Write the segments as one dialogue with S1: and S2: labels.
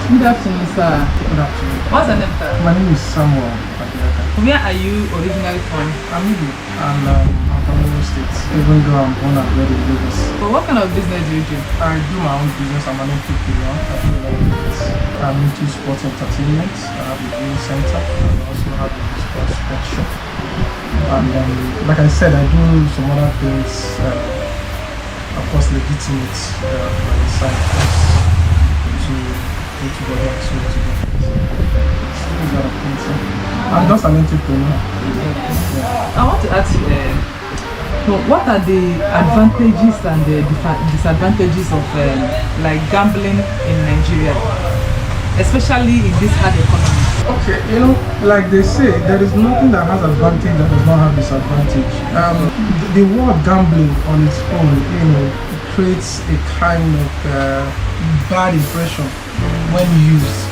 S1: Good afternoon, sir.
S2: Good afternoon.
S1: What's your name, sir?
S2: My name is Samuel.
S1: Where are you originally from?
S2: I'm Igbo, and I'm from Oyo State, even though I'm born and bred in Lagos.
S1: So what kind of business do you do?
S2: I do my own business. I'm an entrepreneur. I do a lot of things. I'm into sports entertainment. I have a viewing center, and I also have a sports shop. And like I said, I do some other things, of course, legitimate by the side, to go to God and so to God. I'm just an entrepreneur.
S1: I want to ask you, what are the advantages and the disadvantages of like gambling in Nigeria, especially in this hard economy?
S2: Okay, like they say, there is nothing that has advantage that does not have disadvantage. The word gambling on its own, creates a kind of bad impression when used.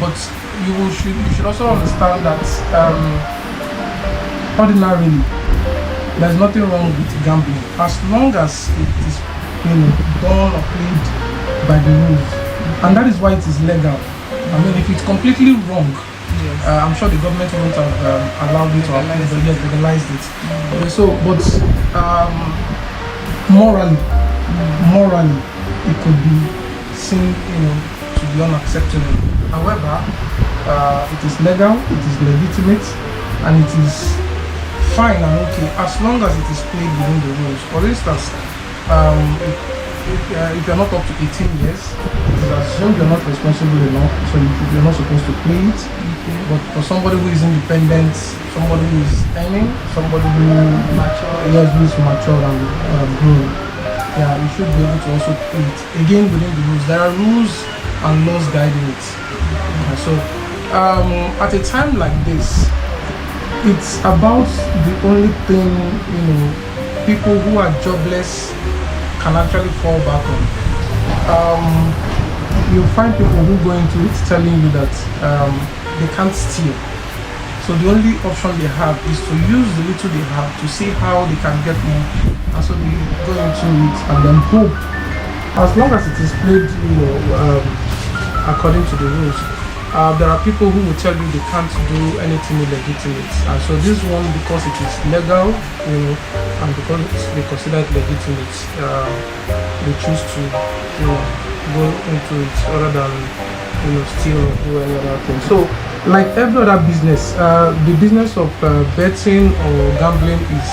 S2: But you should also understand that ordinarily there's nothing wrong with gambling as long as it is done or played by the rules, and that is why it is legal. I mean, if it's completely wrong, yes. I'm sure the government won't have allowed it or legalized it. Okay, so, but morally, it could be seen, to be unacceptable. However, it is legal, it is legitimate, and it is fine and okay as long as it is played within the rules. For instance, if you're not up to 18 years, it is assumed you're not responsible enough, so you're not supposed to play it. Okay. But for somebody who is independent, somebody who is earning, somebody who is mature and grown, yeah, you should be able to also play it. Again, within the rules, there are rules and laws guiding it. So at a time like this, it's about the only thing people who are jobless can actually fall back on. You'll find people who go into it telling you that they can't steal. So the only option they have is to use the little they have to see how they can get more, and so they go into it and then hope. As long as it is played, according to the rules, there are people who will tell you they can't do anything illegitimate. And so this one, because it is legal, and because they consider it legitimate, they choose to, go into it rather than, steal or do any other thing. So, like every other business, the business of betting or gambling is,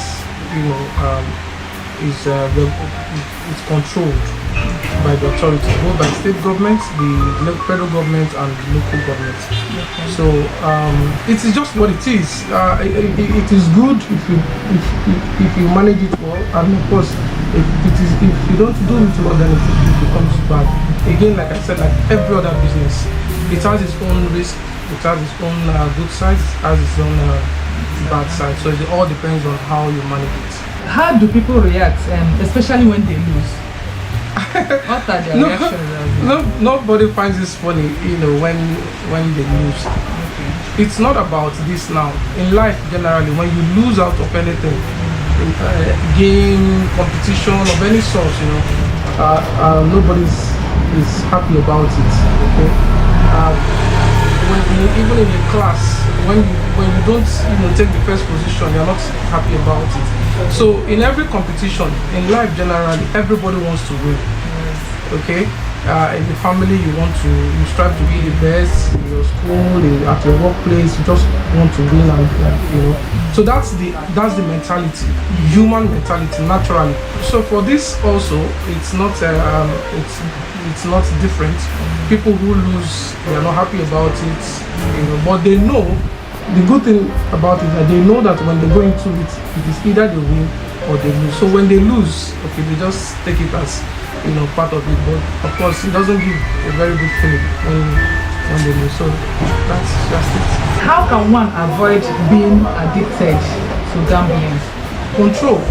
S2: is controlled by the authorities, both by state governments, the federal government, and local governments. Okay. So it is just what it is. It is good if you manage it well, and of course, if you don't do it well, then it becomes bad. Again, like I said, like every other business, it has its own risk, it has its own good sides, it has its own bad side. So it all depends on how you manage it.
S1: How do people react, especially when they lose? What are their reactions?
S2: Nobody finds this funny, when they lose. Okay. It's not about this now. In life, generally, when you lose out of anything, game, competition of any sort, nobody is happy about it. Okay. Even in a class, when you don't take the first position, you're not happy about it. So in every competition in life, generally everybody wants to win. Okay, in the family you strive to be the best. In your school, at your workplace, you just want to win, and so that's the mentality, human mentality, naturally. So for this also, it's not it's not different. People who lose, they are not happy about it, but they know. The good thing about it is that they know that when they go into it, it is either they win or they lose. So when they lose, okay, they just take it as part of it. But of course, it doesn't give a very good feeling when they lose. So that's just it.
S1: How can one avoid being addicted to gambling?
S2: Control.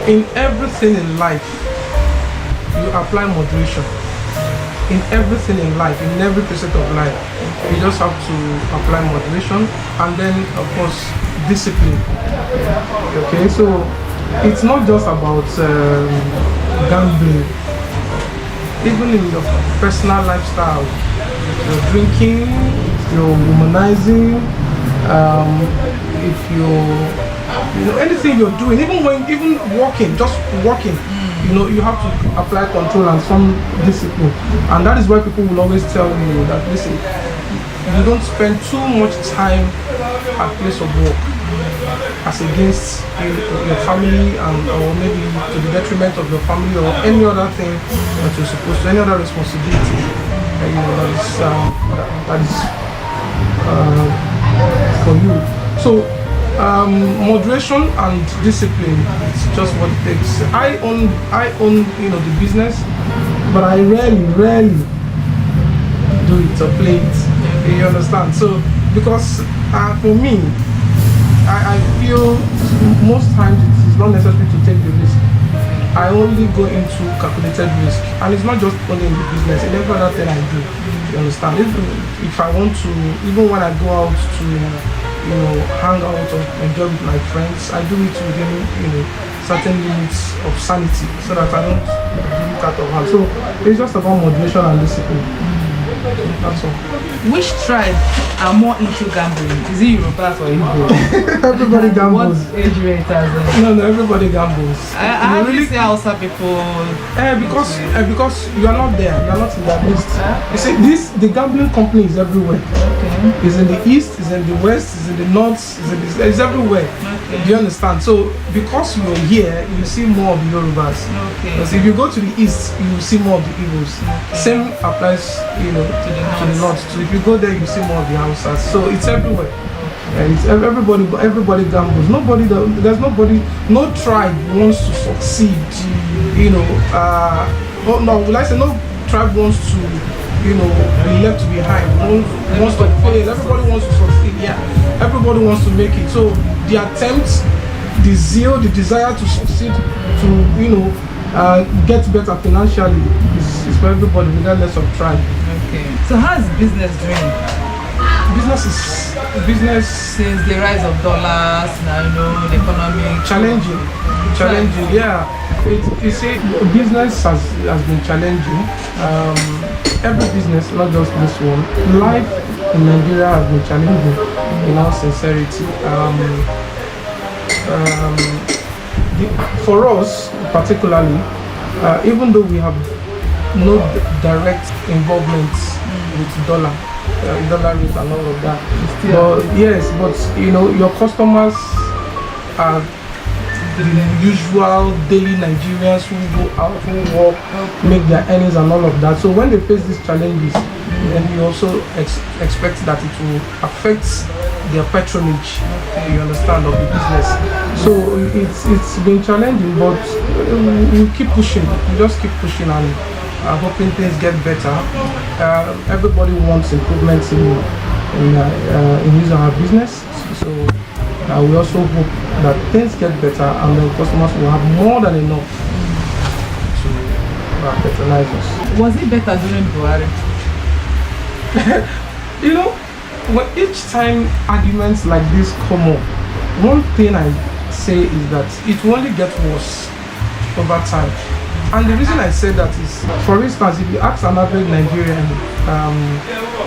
S2: In everything in life, you apply moderation. In everything in life, in every facet of life, you just have to apply moderation, and then of course discipline. Okay, so it's not just about gambling. even in your personal lifestyle, you're drinking, you're womanizing, if anything you're doing, even walking, just walking, you have to apply control and some discipline. And that is why people will always tell you that, listen, you don't spend too much time at place of work as against your family, or maybe to the detriment of your family or any other thing that you're supposed to, any other responsibility that is for you. So moderation and discipline, it's just what it takes. I own the business, but I rarely do it or play it. You understand? So because for me, I feel most times it is not necessary to take the risk. I only go into calculated risk, and it's not just only in the business, in every other thing I do. You understand? If I want to, even when I go out to hang out or enjoy with my friends, I do it within certain limits of sanity, so that I don't do it out of hand. So it's just about moderation and discipline. That's all.
S1: Which tribe are more into gambling? Is it Yorubas or Igbo?
S2: Everybody gambles.
S1: What age rate has it?
S2: No, everybody gambles.
S1: I really see Hausa people.
S2: Because you are not there, you are not in that list. You see, the gambling company is everywhere.
S1: Okay.
S2: It's in the east, it's in the west, it's in the north, it's everywhere.
S1: Okay.
S2: Do you understand? So because you're here, you see more of the Yorubas.
S1: Okay.
S2: Because if you go to the east, you will see more of the Igbos. Okay. Same applies, to the north. So if you go there, you see more of the Hausas. So it's everywhere. And it's everybody gambles. No tribe wants to succeed. No tribe wants to, be left behind. Wants to fail. Everybody wants to succeed. Yeah, everybody wants to make it. So the attempt, the zeal, the desire to succeed, to get better financially is for everybody, regardless of tribe.
S1: Okay. So how is business doing?
S2: Business
S1: Since the rise of dollars, now the economy
S2: challenging. Yeah. You see, business has been challenging. Every business, not just this one. Life in Nigeria has been challenging, in all sincerity. For us particularly, even though we have no direct involvement with dollar rate and all of that, but your customers are the usual daily Nigerians who go out, who work, make their earnings and all of that. So when they face these challenges, then you also expect that it will affect their patronage, you understand, of the business. So it's been challenging, but we keep pushing. We just keep pushing and hoping things get better. Everybody wants improvements in using our business. So we also hope that things get better and the customers will have more than enough to patronize us.
S1: Was it better during Buhari?
S2: When each time arguments like this come up, one thing I say is that it will only get worse over time. And the reason I say that is, for instance, if you ask an average Nigerian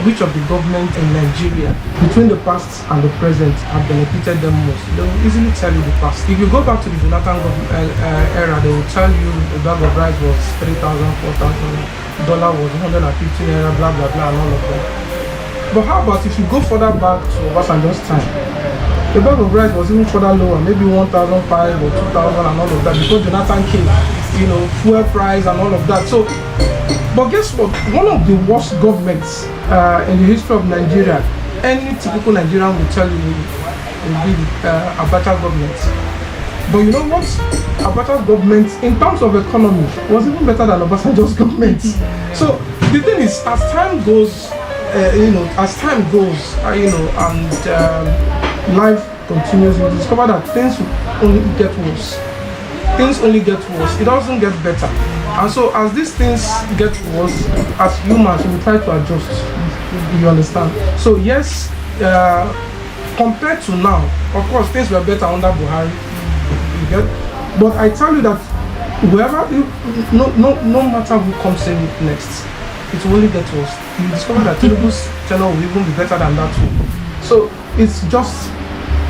S2: which of the government in Nigeria between the past and the present have benefited them most, they will easily tell you the past. If you go back to the Jonathan era, they will tell you the bag of rice was 3,000, 4,000, dollar was 115 naira, blah blah blah, and all of that. But how about if you go further back to Obasanjo's time? The bag of rice was even further lower, maybe 1,500 or 2,000 and all of that, before Jonathan came. Fuel price and all of that. So, but guess what? One of the worst governments in the history of Nigeria, any typical Nigerian will tell you, will be Abacha government. But you know what? Abacha's government, in terms of economy, was even better than Obasanjo's government. So the thing is, as time goes, and life continues, you discover that things will only get worse. It doesn't get better. And so as these things get worse, as humans, we try to adjust. You understand? So yes, compared to now, of course things were better under Buhari. You get? But I tell you that whoever, no matter who comes in next, it will only get worse. You discover that Tinubu's tenure will even be better than that too. So it's just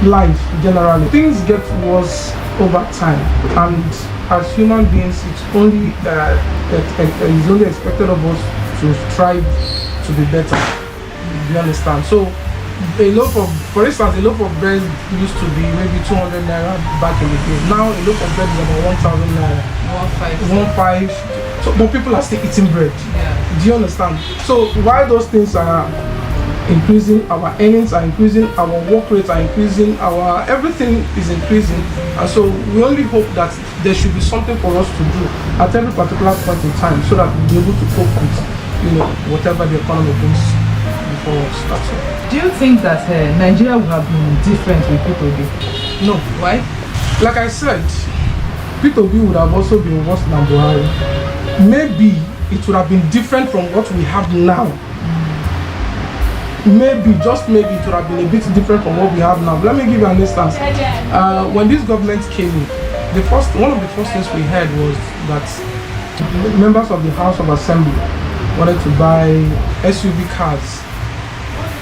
S2: life generally. Things get worse over time, and as human beings, it's only expected of us to strive to be better. You understand? So for instance, a loaf of bread used to be maybe 200 naira back in the day. Now a loaf of bread is about 1,000 naira. 1.5. So, but people are still eating bread.
S1: Yeah.
S2: Do you understand? So while those things are increasing, our earnings are increasing, our work rates are increasing, our everything is increasing, and so we only hope that there should be something for us to do at every particular point in time, so that we'll be able to cope with, whatever the economy brings before us. That's all.
S1: Do you think that Nigeria would have been different with P2B?
S2: No.
S1: Why?
S2: Like I said, P2B would have also been worse than Buhari. Maybe it would have been different from what we have now. Maybe, just maybe, it would have been a bit different from what we have now. Let me give you an instance. When this government came in, one of the first things we heard was that members of the House of Assembly wanted to buy SUV cars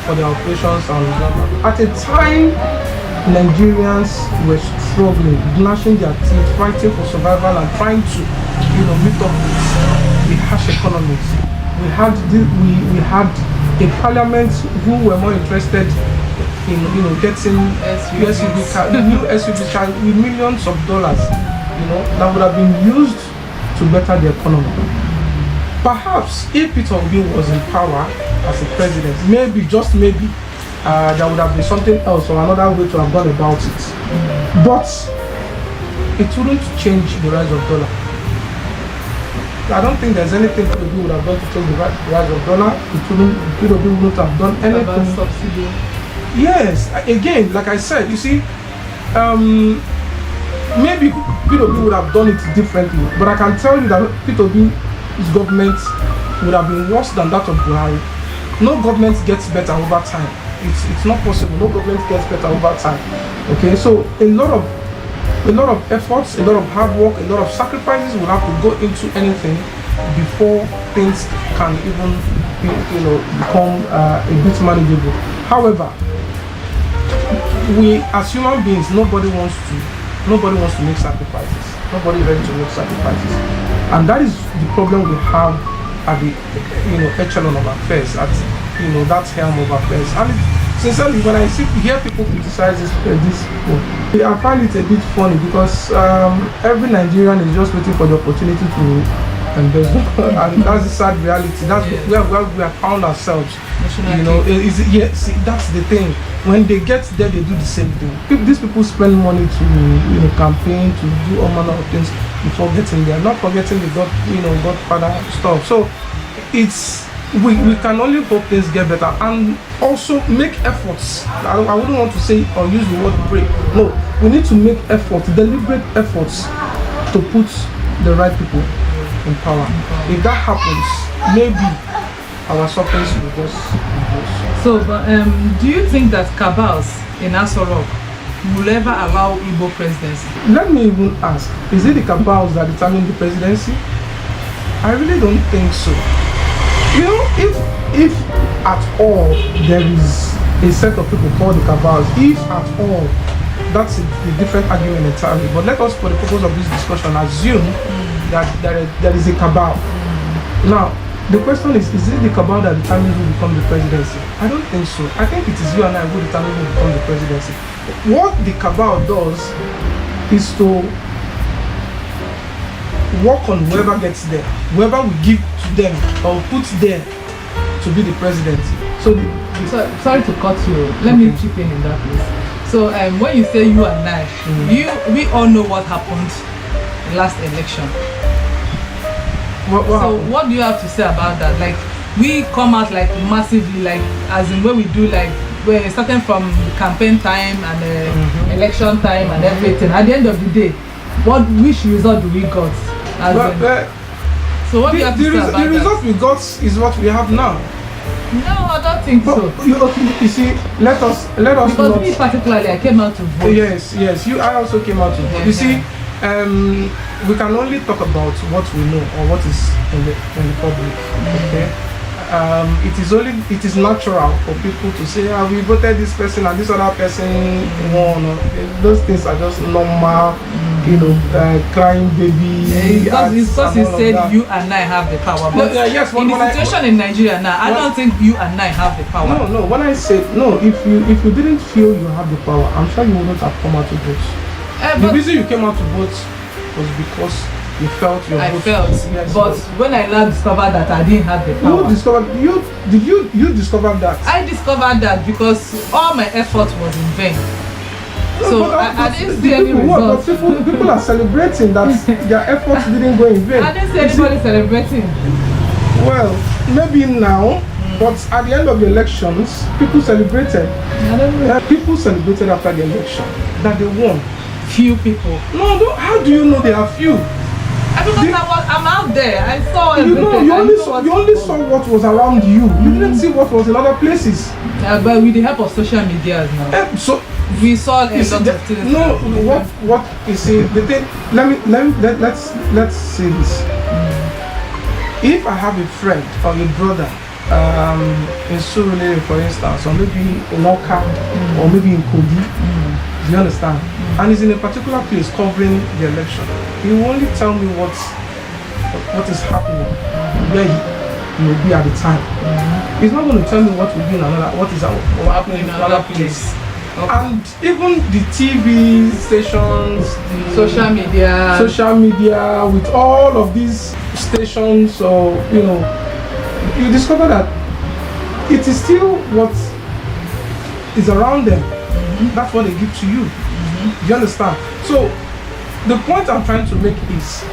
S2: for their operations, and at a time Nigerians were struggling, gnashing their teeth, fighting for survival and trying to meet up with the harsh economies. We had a parliament who were more interested in getting SUV cars, new SUV cars with millions of dollars, that would have been used to better the economy. Perhaps if Peter Obi was in power as a president, maybe, just maybe, there would have been something else or another way to have gone about it. But it wouldn't change the rise of dollar. I don't think there's anything P2B would have done to change the rise of dollar. P2B wouldn't have done anything.
S1: Subsidy.
S2: Yes, again, like I said, you see, maybe P2B would have done it differently, but I can tell you that P2B's government would have been worse than that of Buhari. No government gets better over time. It's not possible. No government gets better over time. Okay, so a lot of efforts, a lot of hard work, a lot of sacrifices will have to go into anything before things can even become a bit manageable. However, we as human beings, nobody wants to make sacrifices. Nobody is ready to make sacrifices, and that is the problem we have at the echelon of affairs, at that helm of affairs. And sincerely, when I hear people criticize this I find it a bit funny, because every Nigerian is just waiting for the opportunity to embezzle, and that's the sad reality. That's where we have found ourselves. That's the thing. When they get there, they do the same thing. These people spend money to campaign, to do all manner of things before getting there. Not forgetting the Godfather stuff. So we can only hope things get better, and also make efforts. I wouldn't want to say or use the word pray. No, we need to make efforts, deliberate efforts, to put the right people in power. If that happens, maybe our sufferings will just reduce.
S1: So, do you think that cabals in Aso Rock will ever allow Igbo presidency?
S2: Let me even ask, is it the cabals that determine the presidency? I really don't think so. If at all there is a set of people called the cabals, if at all, that's a different argument entirely. But let us, for the purpose of this discussion, assume that there is a cabal. Now, the question is it the cabal that determines who becomes the presidency? I don't think so. I think it is you and I who determine who becomes the presidency. What the cabal does is to work on whoever gets there, whoever we give to them or put there to be the presidency. So
S1: sorry to cut you. Let me chip in that place. So when you say you and I, we all know what happened last election. What do you have to say about that? Like, we come out like massively, like as in when we do, like we're starting from campaign time and election time and everything. At the end of the day, which result do we got? So what do you have to say about that? The
S2: result we got is what we have now.
S1: No, I don't think so.
S2: You see, let us
S1: because me particularly, I came out to vote.
S2: Yes, I also came out to vote. You see, We can only talk about what we know or what is in the public. Okay. It is natural for people to say, we voted this person and this other person won. Those things are just normal, crying baby.
S1: Because he said you and I have the power. But
S2: yes,
S1: in the situation in Nigeria now, I don't think you and I have the power.
S2: No. When I said no, if you didn't feel you have the power, I'm sure you wouldn't have come out to vote. The reason you came out to vote was because you felt your vote.
S1: Yes, but when I now discovered that I didn't have the power.
S2: Did you discover that?
S1: I discovered that because all my effort was in vain. So I didn't see any results.
S2: But people are celebrating that their efforts didn't go in vain.
S1: I didn't see anybody celebrating.
S2: Well, maybe now, but at the end of the elections, people celebrated. People celebrated after the election that they won.
S1: Few people.
S2: No, how do you know there are few?
S1: Because I'm out there. I saw everything.
S2: You only saw what was around you. You didn't see what was in other places.
S1: But with the help of social media now.
S2: So
S1: we saw a lot of things.
S2: No, what you see, the thing. Let's say this. If I have a friend or a brother in Surulere, for instance, or maybe in Oka, or maybe in Kogi, do you understand? And he's in a particular place covering the election. He will only tell me what is happening, where he will be at the time. He's not going to tell me what will be in what is happening in another place. Okay. And even the TV stations, the social media, with all of these stations, so you discover that it is still what is around them. That's what they give to you. You understand? So the point I'm trying to make is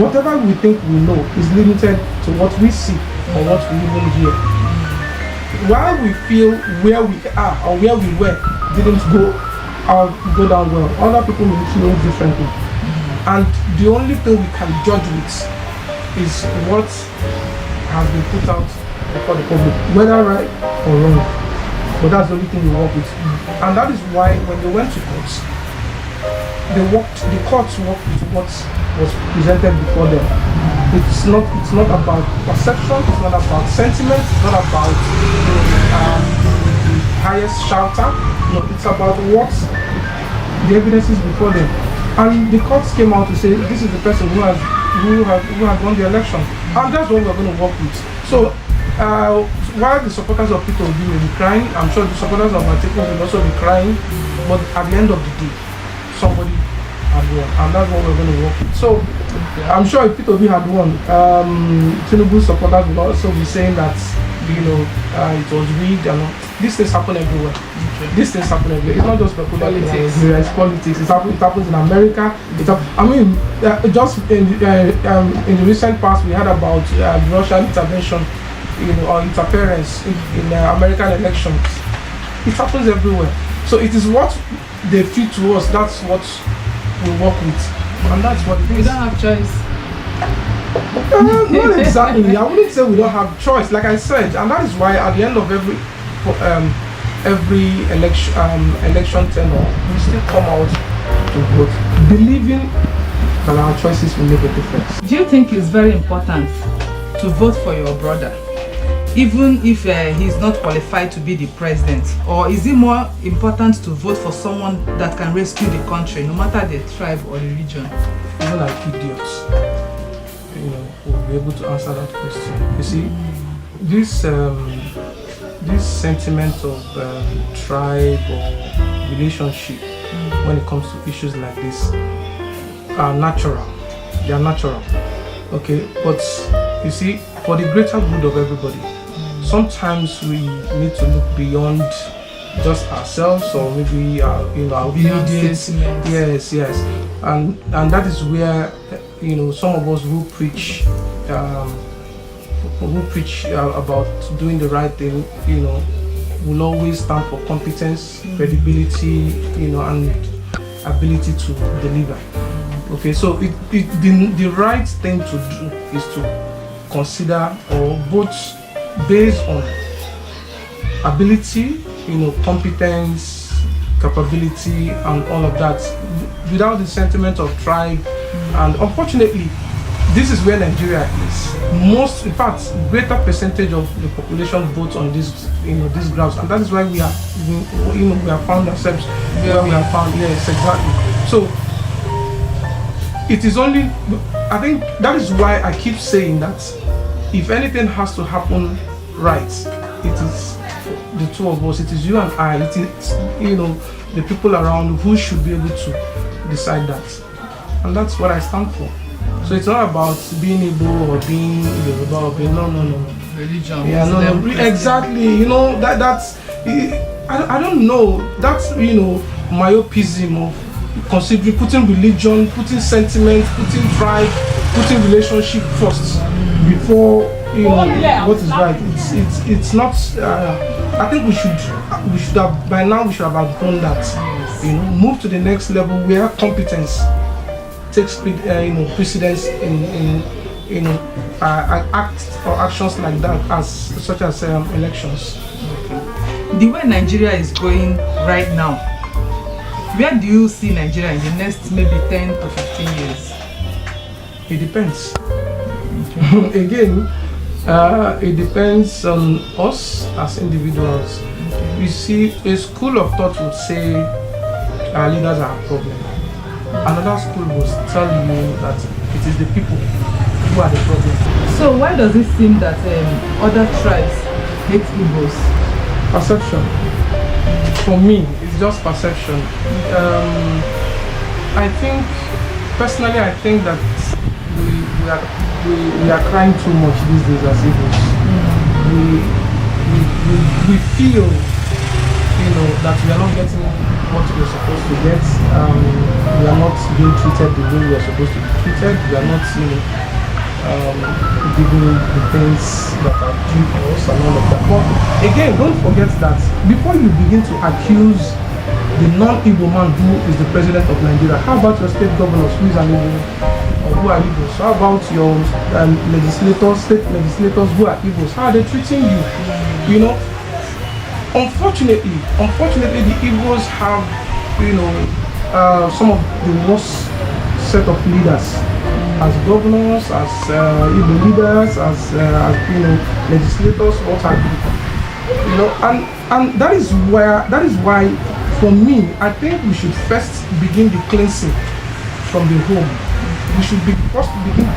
S2: whatever we think we know is limited to what we see or what we even hear. While we feel where we are or where we were didn't go down well, other people will feel differently. And the only thing we can judge with is what has been put out before the public, whether right or wrong. But that's the only thing we work with. And that is why when they went to courts, the courts worked with what was presented before them. It's not about perception, it's not about sentiment, it's not about the highest shouter. No, it's about what the evidence is before them. And the courts came out to say this is the person who has won the election. And that's what we're going to work with. So while the supporters of Peter Obi may be crying, I'm sure the supporters of Atiku will also be crying, but at the end of the day, somebody had won, and that's what we're going to work with. So I'm sure if Peter Obi had won, Tinubu's supporters will also be saying that it was rigged and these things happen everywhere. Okay. These things happen everywhere. It's not just politics. It's politics. It happens in America. Just in the recent past, we heard about Russian intervention, or interference in American elections. It happens everywhere. So it is what they feed to us. That's what we work with, and that's what it is.
S1: We don't have choice.
S2: Not exactly. I wouldn't say we don't have choice. Like I said, and that is why at the end of every election tenure, we still come out to vote, believing that our choices will make a difference.
S1: Do you think it's very important to vote for your brother, even if he's not qualified to be the president? Or is it more important to vote for someone that can rescue the country, no matter the tribe or the region?
S2: Even like idiots, will be able to answer that question. You see, this sentiment of tribe or relationship when it comes to issues like this are natural. They are natural. Okay, but you see, for the greater good of everybody, sometimes we need to look beyond just ourselves, or maybe our immediate. Yes, and that is where some of us who preach about doing the right thing, will always stand for competence, credibility, and ability to deliver. Okay, so the right thing to do is to consider or vote based on ability, competence, capability and all of that, without the sentiment of tribe. And unfortunately, this is where Nigeria is. Most, in fact, greater percentage of the population votes on these, these grounds, and that is why we are, we have found ourselves where we have found. Yes, exactly. So it is only, I think that is why I keep saying that if anything has to happen right, it is the two of us. It is you and I. It is, the people around who should be able to decide that, and that's what I stand for. So it's not about being Igbo or being Yoruba or being no.
S1: Religion.
S2: Yeah, no, exactly. That's I don't know. That's myopism of considering putting religion, putting sentiment, putting tribe, putting relationship first before what is right. It's not. I think we should have by now. We should have outgrown that. Move to the next level where competence takes precedence in acts or actions like that, such as elections.
S1: The way Nigeria is going right now, where do you see Nigeria in the next maybe 10 to 15 years?
S2: It depends. Again, it depends on us as individuals. You see, a school of thought would say our leaders are a problem. Another school will tell you that it is the people who are the problem.
S1: So why does it seem that other tribes hate Igbos?
S2: Perception. For me, it's just perception. I think, personally, I think that we are crying too much these days as Igbos. We feel, that we are not getting what we are supposed to get. We are not being treated the way we are supposed to be treated. We are not, giving the things that are due to us and all of that. But again, don't forget that before you begin to accuse the non-Igbo man who is the president of Nigeria, how about your state governors who is an Igbo or who are Igbos? How about your legislators, state legislators who are Igbos? How are they treating you? Unfortunately, the Igbos have, some of the worst set of leaders, as governors, as Igbo leaders, as legislators, what have you. And that is why, for me, I think we should first begin the cleansing from the home. We should first begin.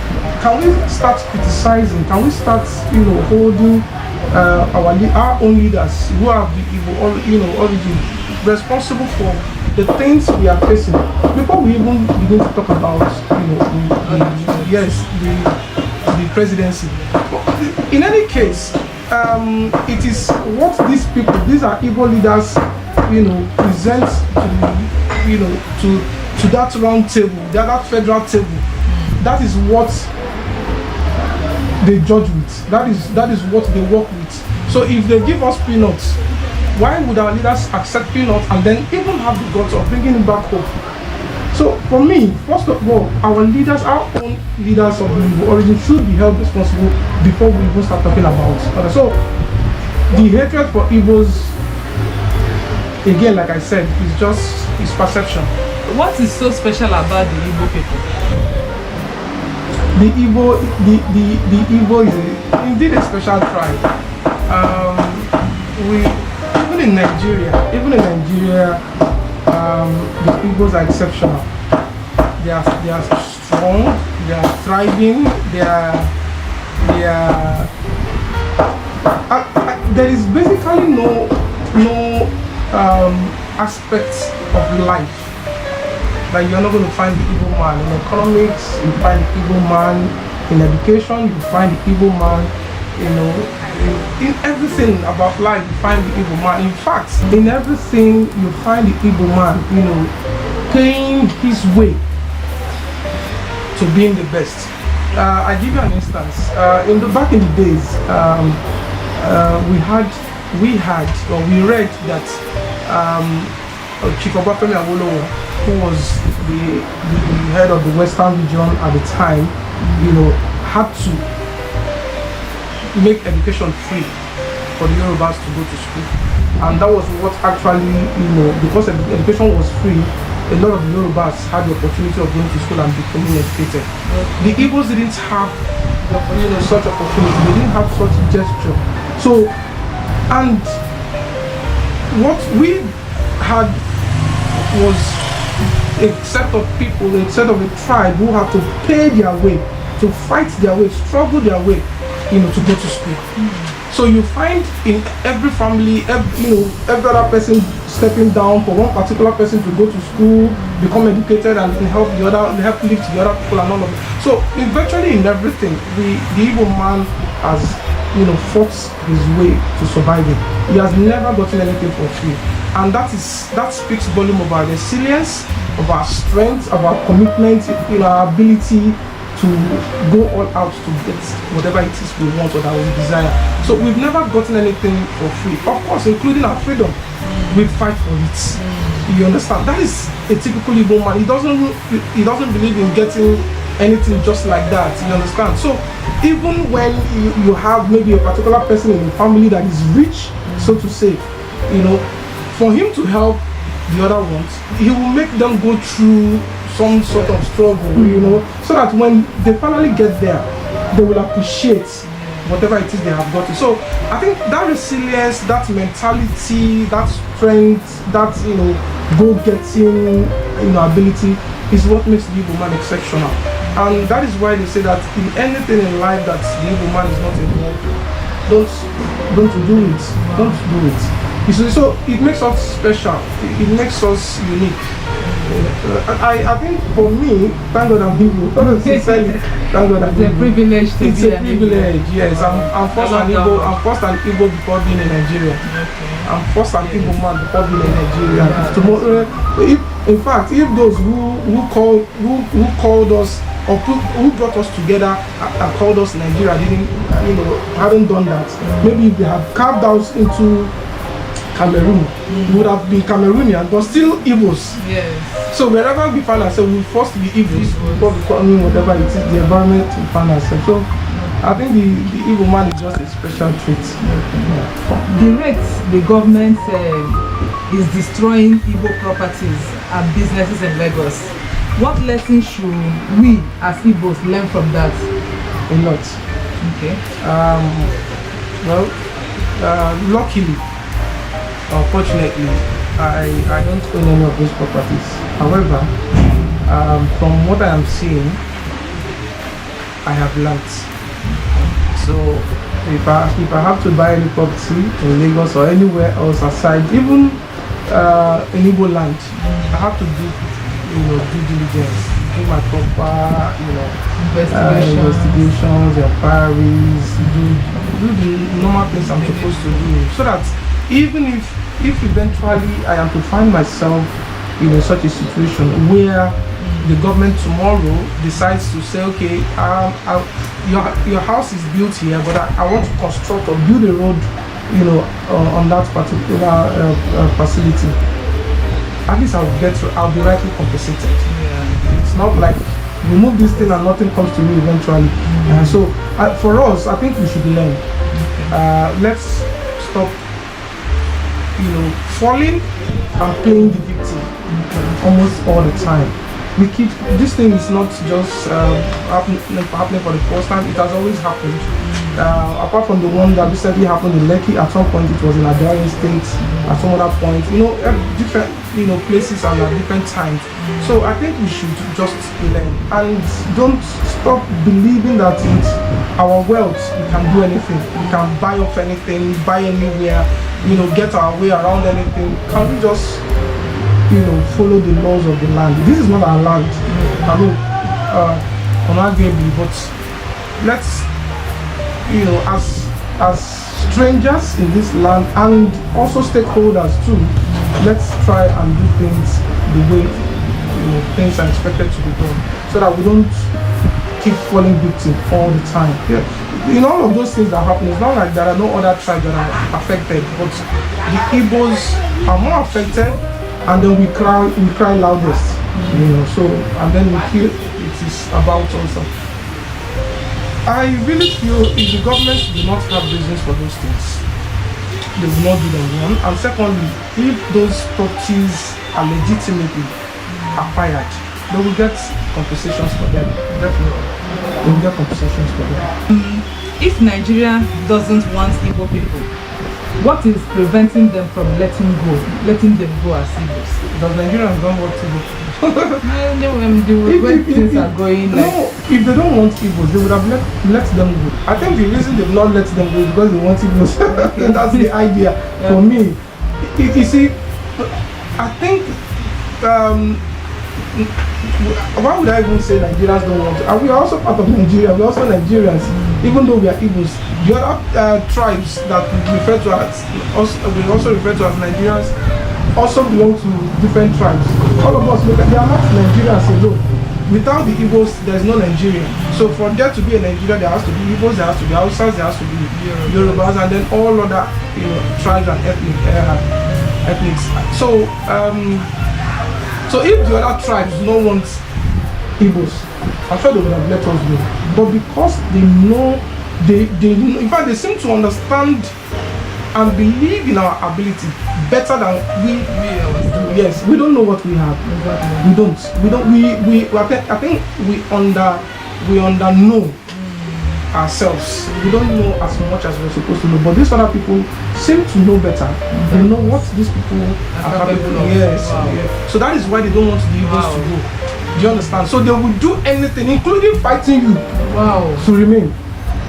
S2: Can we start criticizing? Can we start, holding our own leaders who have the Igbo origin responsible for the things we are facing before we even begin to talk about the presidency. In any case, it is what these people, these are Igbo leaders, present to that round table, that federal table. That is what they judge with. That is what they work with. So if they give us peanuts, why would our leaders accept peanuts and then even have the guts of bringing it back home? So for me, first of all, our leaders, our own leaders of the origin should be held responsible before we even start talking about others. So the hatred for Igbos, again, like I said, is perception.
S1: What is so special about the Igbo people?
S2: The Igbo is indeed a special tribe. Even in Nigeria, the Igbos are exceptional. They are strong. They are thriving. There is basically no aspects of life that you're not going to find the Igbo man. In economics, you find the Igbo man. In education, you find the Igbo man. In everything about life, you find the Igbo man. In fact, in everything, you find the Igbo man, paying his way to being the best. I give you an instance. Back in the days, we read that Chief Obafemi Awolowo, who was the head of the Western region at the time, had to make education free for the Yorubas to go to school. And that was what actually, because education was free, a lot of the Yorubas had the opportunity of going to school and becoming educated. The Igbos didn't have such opportunity. They didn't have such gesture. So, and what we had was a set of people, a set of a tribe who had to pay their way, to fight their way, struggle their way, to go to school. So you find in every family, every other person stepping down for one particular person to go to school, become educated, and help the other, help lift the other people and all of it. So virtually in everything, the Igbo man has fought his way to surviving. He has never gotten anything for free, and that speaks volume of our resilience, of our strength, of our commitment, our ability to go all out to get whatever it is we want or that we desire. So we've never gotten anything for free, of course, including our freedom. We fight for it. You understand? That is a typical Igbo man. He doesn't believe in getting anything just like that. You understand? So even when you have maybe a particular person in the family that is rich, so to say, for him to help the other ones, he will make them go through some sort of struggle, so that when they finally get there, they will appreciate whatever it is they have gotten. So I think that resilience, that mentality, that strength, that go-getting ability is what makes the Igbo man exceptional. And that is why they say that in anything in life that the Igbo man is not involved in, don't do it. Don't do it. So it makes us special. It makes us unique. I think for me, thank God I'm Igbo. Sincerely, thank God I'm Igbo.
S1: It's a privilege to
S2: It's a privilege, yes. I'm first an Igbo. I'm first an Igbo before being in Nigeria. I'm first an Igbo man before being in Nigeria. Tomorrow, if those who called us or who brought us together and called us Nigeria hadn't done that, maybe if they had carved us into Cameroon, we would have been Cameroonian, but still Igbos. Yes. So wherever we find ourselves, we first be Igbos before becoming whatever it is, the environment we find ourselves. So I think the Igbo man is just a special trait.
S1: The rate the government is destroying Igbo properties and businesses in Lagos, what lessons should we as Igbos learn from that?
S2: A lot.
S1: Okay.
S2: Luckily, unfortunately, I don't own any of those properties. However, from what I am seeing, I have learnt. So if I have to buy any property in Lagos or anywhere else aside, even in Igbo land, I have to do due diligence, do my proper investigations, inquiries, do the normal things I'm supposed to do, so that even if eventually I am to find myself in such a situation where the government tomorrow decides to say, okay, your house is built here, but I want to construct or build a road, on that particular facility, at least I'll be rightly compensated. Yeah. It's not like you move this thing and nothing comes to you eventually. So for us, I think we should learn. Let's stop falling and playing the victim almost all the time. This thing is not just happening for the first time. It has always happened. Apart from the one that recently happened in Lekki, at some point it was in Adarian State, at some other point, different places and at different times. So I think we should just learn and don't stop believing that with our wealth we can do anything. We can buy off anything, buy anywhere, get our way around anything. Can we just follow the laws of the land? This is not our land. I mean, unarguably, but let's as strangers in this land and also stakeholders too, let's try and do things the way things are expected to be done, so that we don't keep falling victim all the time. In all of those things that happen, it's not like there are no other tribes that are affected, but the Igbos are more affected, and then we cry loudest, so, and then we feel it is about also. I really feel if the government do not have reasons for those things, they will not do them, one. And secondly, if those properties are legitimately acquired, they will get compensations for them. Definitely. They will get compensations for them.
S1: If Nigeria doesn't want Igbo people, what is preventing them from letting them go as Igbos?
S2: Does Nigerians don't want Igbo people?
S1: The way things are going, like...
S2: No, if they don't want Igbos, they would have let them go. I think the reason they've not let them go is because they want Igbos. That's the idea. Yeah. For me, you see, I think why would I even say Nigerians don't want to? And we are also part of Nigeria. We're also Nigerians, even though we are Igbos. The other tribes that we refer to as we also refer to as Nigerians also belong to different tribes. All of us, they are not Nigerians alone. Without the Igbos, there is no Nigeria. So for there to be a Nigeria, there has to be Igbos, there has to be Hausas, there has to be Yorubas, and then all other tribes and ethnics. So if the other tribes don't want Igbos, I'm sure they would have let us go. But because they know, in fact, they seem to understand and believe in our ability better than we do. Yes, we don't know what we have. I think we know ourselves. We don't know as much as we're supposed to know. But these other people seem to know better. They know what these people are capable of. Yes. Wow. Yeah. So that is why they don't want the Igbos to go. Do you understand? So they will do anything, including fighting you.
S1: Wow.
S2: To remain.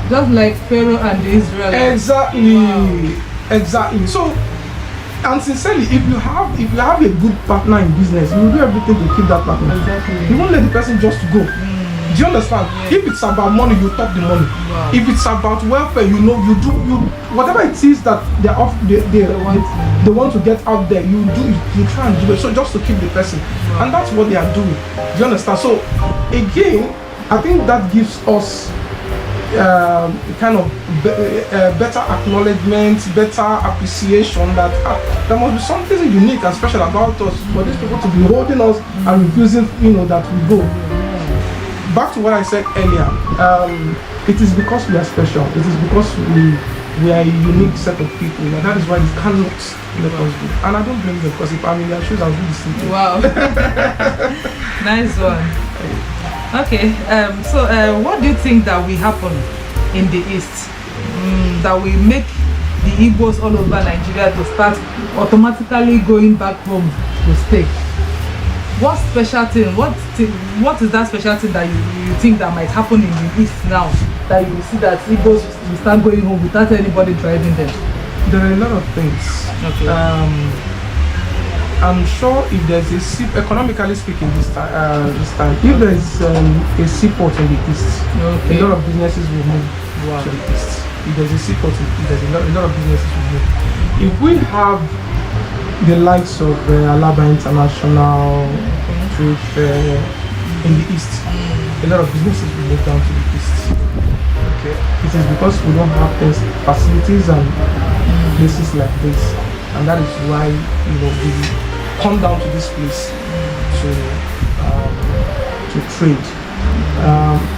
S1: Just like Pharaoh and the Israelites.
S2: Exactly. Wow. Exactly. So, and sincerely, if you have a good partner in business, you will do everything to keep that partner.
S1: Exactly.
S2: You won't let the person just go. Do you understand? Yeah. If it's about money, you talk the money.
S1: Wow.
S2: If it's about welfare, you whatever it is that they want to get out there, you do it. You try and do it. So just to keep the person, wow. And that's what they are doing. Do you understand? So again, I think that gives us kind of better acknowledgement, better appreciation that there must be something unique and special about us for these people to be holding us and refusing, that we go. Back to what I said earlier, it is because we are special. It is because we are a unique set of people, and that is why they cannot let us go. And I don't blame them, because if I'm in their shoes, I would do the same thing.
S1: Wow. Nice one. Okay, so what do you think that will happen in the East that will make the Igbos all over Nigeria to start automatically going back home to stay? What special thing, what is that special thing that you think that might happen in the East now, that you will see that Igbos will start going home without anybody driving them?
S2: There are a lot of things. Okay. I'm sure if there's economically speaking this time, if there's a seaport in the East, okay, a lot of businesses will move to the East. If there's a seaport, there's a lot of businesses will move. If we have the likes of Alaba International Trade Fair in the East, a lot of businesses will move down to the East. Okay. It is because we don't have facilities and places like this, and that is why we come down to this place to trade.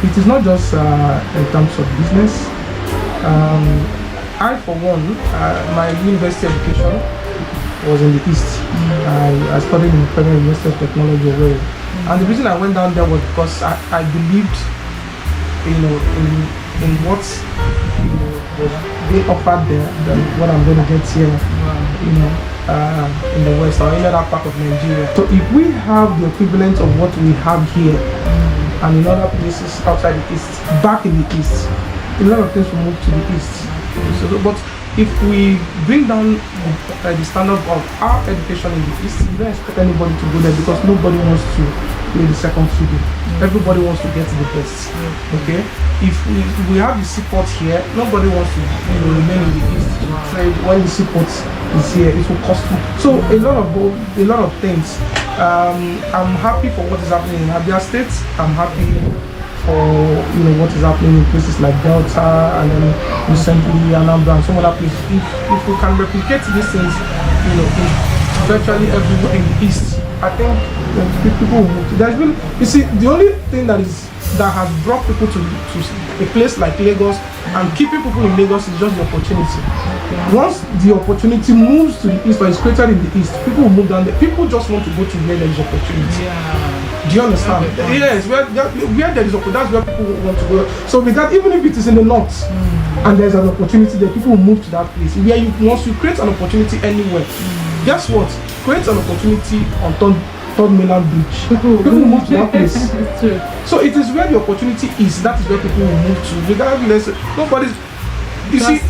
S2: It is not just in terms of business. I, for one, my university education was in the East. I studied in the Federal University of Technology away. And the reason I went down there was because I believed, in what was being offered there than what I'm going to get here, in the West or in other part of Nigeria. So if we have the equivalent of what we have here and in other places outside the East, back in the East, a lot of things will move to the East. So, but if we bring down the standard of our education in the East, you don't expect anybody to go there, because nobody wants to play the second fiddle. Everybody wants to get the best. Okay? If we have the seaport here, nobody wants to remain in the East to trade. When the seaport is here, it will cost you. So a lot of things. I'm happy for what is happening in Abia State. I'm happy for what is happening in places like Delta, and then recently Anambra and some other places. If we can replicate these things, in virtually everywhere in the East, I think people will move. There's been, the only thing that is that has brought people to a place like Lagos, and keeping people in Lagos is just the opportunity. Once the opportunity moves to the east or is created in the east, people will move down there. People just want to go to where there is opportunity. Do you understand? Yes, where there is opportunity, that's where people want to go. So with that, even if it is in the north and there's an opportunity there, people will move to that place. Once you create an opportunity anywhere, guess what? Create an opportunity on Third Mainland Beach. People will move to that place.
S1: It's true.
S2: So it is where the opportunity is. That is where people will move to. Regardless, nobody's. You see,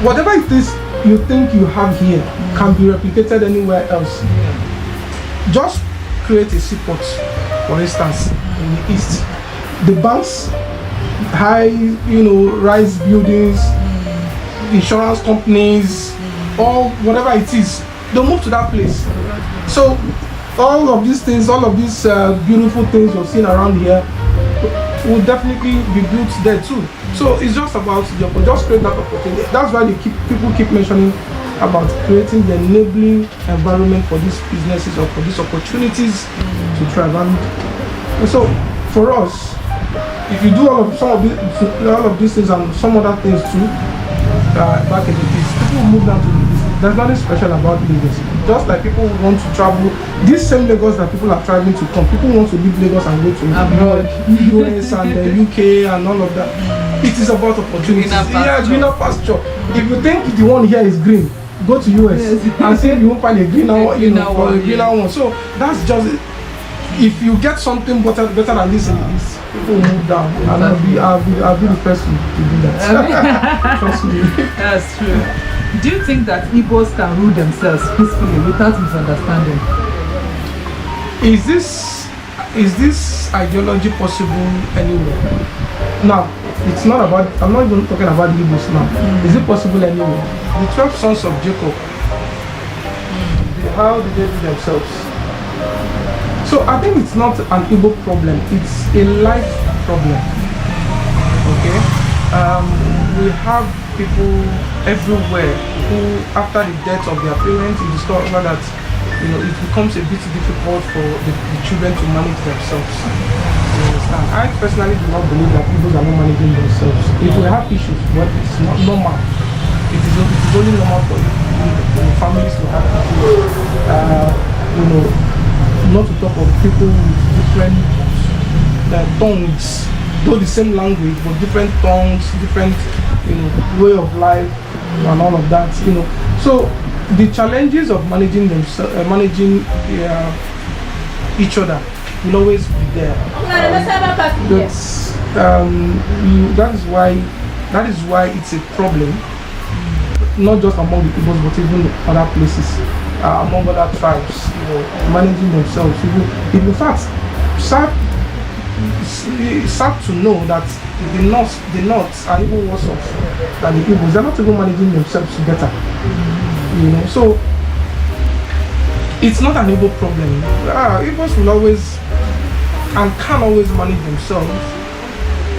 S2: whatever it is you think you have here can be replicated anywhere else. Just create a seaport, for instance, in the east. The banks, high, rise buildings, insurance companies, or whatever it is, they'll move to that place. So all of these things, all of these beautiful things you're seeing around here will definitely be built there too. So it's just about just create that opportunity. That's why people keep mentioning about creating the enabling environment for these businesses or for these opportunities to thrive. And so for us, if you do all of these things and some other things too, back in the days, people will move down to the east. There's nothing special about Lagos. Just like people want to travel, this same Lagos that people are traveling to come, people want to leave Lagos and go to abroad, US and the UK and all of that. It is about opportunities. Greener pasture. If you think the one here is green, go to US and see if you won't find a greener one. So that's just it. If you get something better than this in the east, people move down, and I'll be the first to do that. Trust me.
S1: That's true. Do you think that Igbos can rule themselves peacefully without misunderstanding?
S2: Is this ideology possible anywhere? Now, it's not about. I'm not even talking about the Igbos now. Is it possible anywhere? The 12 sons of Jacob. How did they do themselves? So I think it's not an Igbo problem, it's a life problem. Okay? We have people everywhere who, after the death of their parents, you discover that it becomes a bit difficult for the children to manage themselves. You understand? I personally do not believe that people are not managing themselves. If we have issues, but it's not normal. It is only normal for families to have issues. Not to talk of people with different tongues, though the same language, but different tongues, different way of life, and all of that. So the challenges of managing each other will always be there. That is why it's a problem, not just among the Igbos, but even other places. Among other tribes, managing themselves. In fact, sad to know that the North are even worse off than the Igbos. They're not even managing themselves better. So it's not an Igbo problem. Igbos will always and can always manage themselves,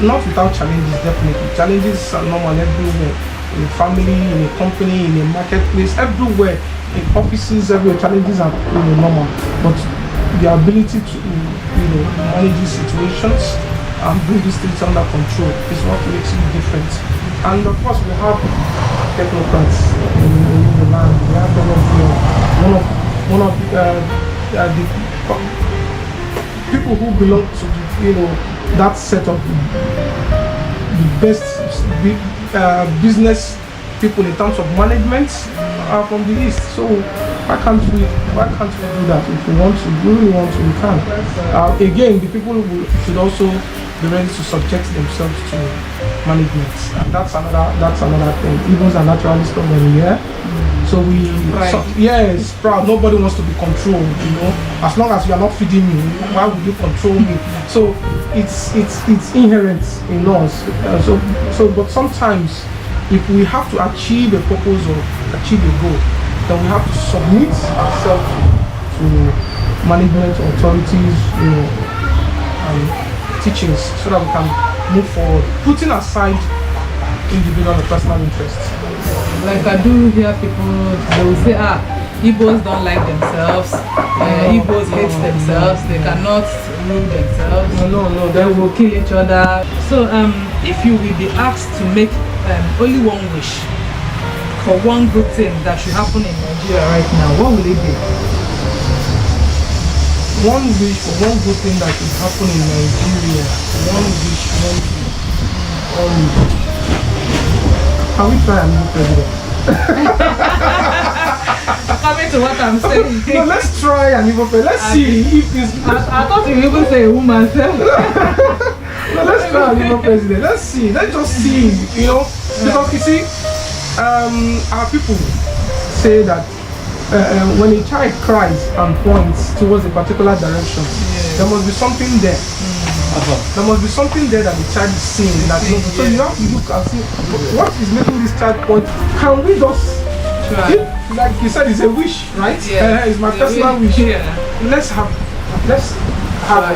S2: not without challenges. Definitely, challenges are normal everywhere. In a family, in a company, in a marketplace, everywhere. In offices, everywhere, challenges are normal, but the ability to manage these situations and bring these things under control is what makes it different. And of course, we have technocrats in the land. We have one of the people who belong to that set of the best business people in terms of management are from the east. So why can't we do that? If we really want to, we can. Again, the people should also be ready to subject themselves to management, and that's another thing. Igbos are naturally strong when here. So it's proud. Nobody wants to be controlled. As long as you are not feeding me, why would you control me? So it's inherent in us. But sometimes, if we have to achieve a purpose or achieve a goal, then we have to submit ourselves to management authorities, and teachings, so that we can move forward, putting aside individual and personal interests.
S1: Like I do hear people, they will say, Igbos don't like themselves. Igbos hate themselves. They cannot rule themselves.
S2: No.
S1: They will kill each other. So if you will be asked to make only one wish for one good thing that should happen in Nigeria right now, what will it be?
S2: One wish for one good thing that should happen in Nigeria. One wish. Can we try and be president?
S1: Coming to what I'm saying.
S2: No, let's try and even president. Let's see if this.
S1: I thought you even say a woman.
S2: No, let's try and even president. Let's see. Let's just see. You know, because you see, our people say that when a child cries and points towards a particular direction, there must be something there. There must be something there that the child is seeing. So you have to look and see what is making this child point. Can we just, like you said, it's a wish, right? It's my personal wish. Let's have a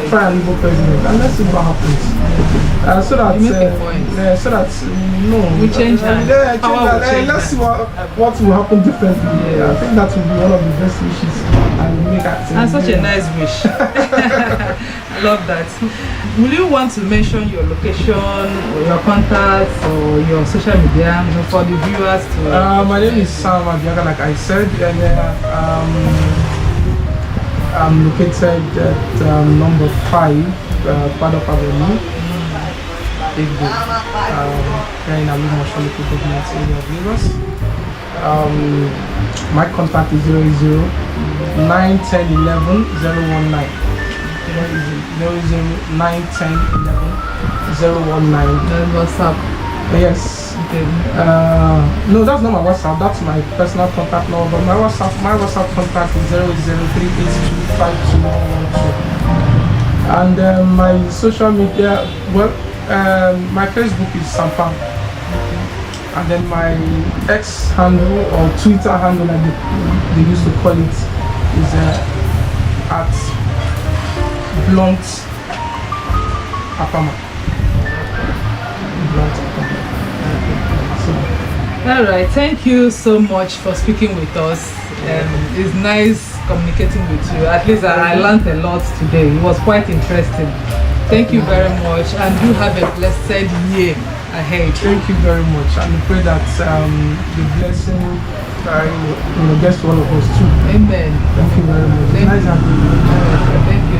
S2: try and go president, and let's see what happens. So that
S1: we change that.
S2: Let's see what will happen differently. I think that will be one of the best wishes and make it.
S1: And such a nice wish. I love that. Will you want to mention your location, or your contacts, or your social media for the viewers to?
S2: My name is Sam Abiaga, like I said, and I'm located at number 5, Paddock Avenue, Igbo, here in Alumosho local government area of Lagos. My contact is 00 910 11 019. 910 11 019.
S1: WhatsApp.
S2: Yes.
S1: Okay.
S2: No, that's not my WhatsApp. That's my personal contact number. But my WhatsApp contact is 003825212. And my social media, my Facebook is Sampa. And then my X handle or Twitter handle, like they used to call it, is at Blunt Apama. Blunt Apama.
S1: All right, thank you so much for speaking with us. It's nice communicating with you. At least I learned a lot today. It was quite interesting. Thank you very much, and do have a blessed year ahead.
S2: Thank you very much, and I pray that the blessing gets to all of us too.
S1: Amen.
S2: Thank you very much.
S1: Thank you. Thank you.